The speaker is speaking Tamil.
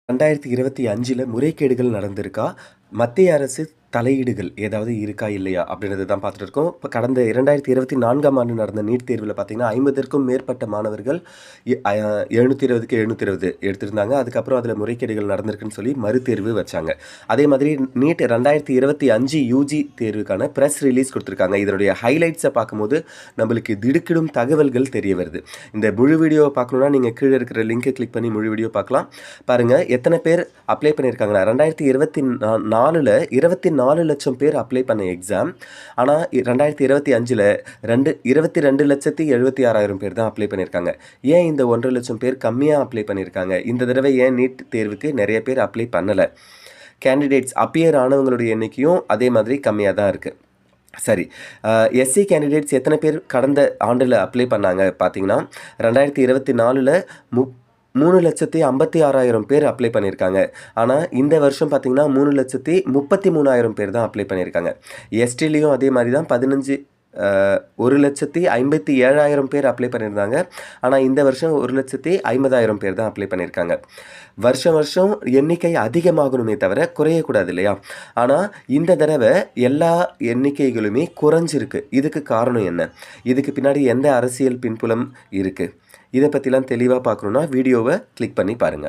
2025ல முறைகேடுகள் நடந்திருக்கா? மத்திய அரசு தலையீடுகள் ஏதாவது இருக்கா? இல்லையா? அப்படின்றத தான் பார்த்துட்டு இருக்கோம். இப்ப கடந்த 2024ஆம் ஆண்டு நடந்த நீட் தேர்வுல பார்த்தீங்கன்னா, 50ற்கும் மேற்பட்ட மாணவர்கள் எ அ 720க்கு 720 எடுத்திருந்தாங்க. அதுக்கப்புறம் அதில முறைகேடுகள் நடந்திருக்குன்னு சொல்லி மறுதேர்வு வச்சாங்க. அதே மாதிரி நீட் 2025 யுஜி தேர்வுக்கான பிரஸ் ரிலீஸ் குடுத்துருக்காங்க. இதனுடைய ஹைலைட்ஸ பார்க்கும்போது நம்மளுக்கு திடுக்கிடும் தகவல்கள் தெரிய வருது. இந்த முழு வீடியோவ பார்க்கணும்னா, நீங்க கீழ இருக்கிற லிங்க கிளிக் பண்ணி முழு வீடியோ பார்க்கலாம். பாருங்க எத்தன பேர் அப்ளை பண்ணியிருக்காங்கன்னா, 2024ல 24 லட்சம் பேர் அப்ளை பண்ண எக்ஸாம். ஆனா 2025ல 22,76,000 பேர் தான் அப்ளை பண்ணியிருக்காங்க. ஏன் இந்த 1,50,000 லட்சம் பேர் கம்மியா அப்ளை பண்ணியிருக்காங்க? இந்த தடவை ஏன் நீட் தேர்வுக்கு நெறைய பேர் அப்ளை பண்ணல? கேண்டிடேட்ஸ் அப்பியர் ஆனவங்களுடைய எண்ணிக்கையும் அதே மாதிரி கம்மியா தான் இருக்கு. சரி. எஸ்சி கேண்டிடேட்ஸ் எத்தன பேர் கடந்த ஆண்டுல அப்ளை பண்ணாங்க பார்த்தீங்கன்னா, 2024ல 3,56,000 பேர் அப்ளை பண்ணியிருக்காங்க. ஆனா, இந்த வருஷம் பார்த்தீங்கன்னா, 3,33,000 பேர் தான் அப்ளை பண்ணியிருக்காங்க. எஸ்டிலயும் அதே மாரி தான் 1,57,000 பேர் அப்ளை பண்ணியிருந்தாங்க. ஆனா, இந்த வருஷம் 1,50,000 பேர் தான் அப்ளை பண்ணியிருக்காங்க. வருஷம் வருஷம் எண்ணிக்கை அதிகமாகணுமே தவிர குறையக்கூடாது இல்லையா? ஆனா, இந்த தடவ எல்லா எண்ணிக்கைகளுமே குறைஞ்சிருக்கு. இதுக்கு காரணம் என்ன? இதுக்கு பின்னாடி எந்த அரசியல் பின்புலம் இருக்கு? இத பத்திலாம் தெளிவா பார்க்கணும்னா வீடியோவ கிளிக் பண்ணி பாருங்க.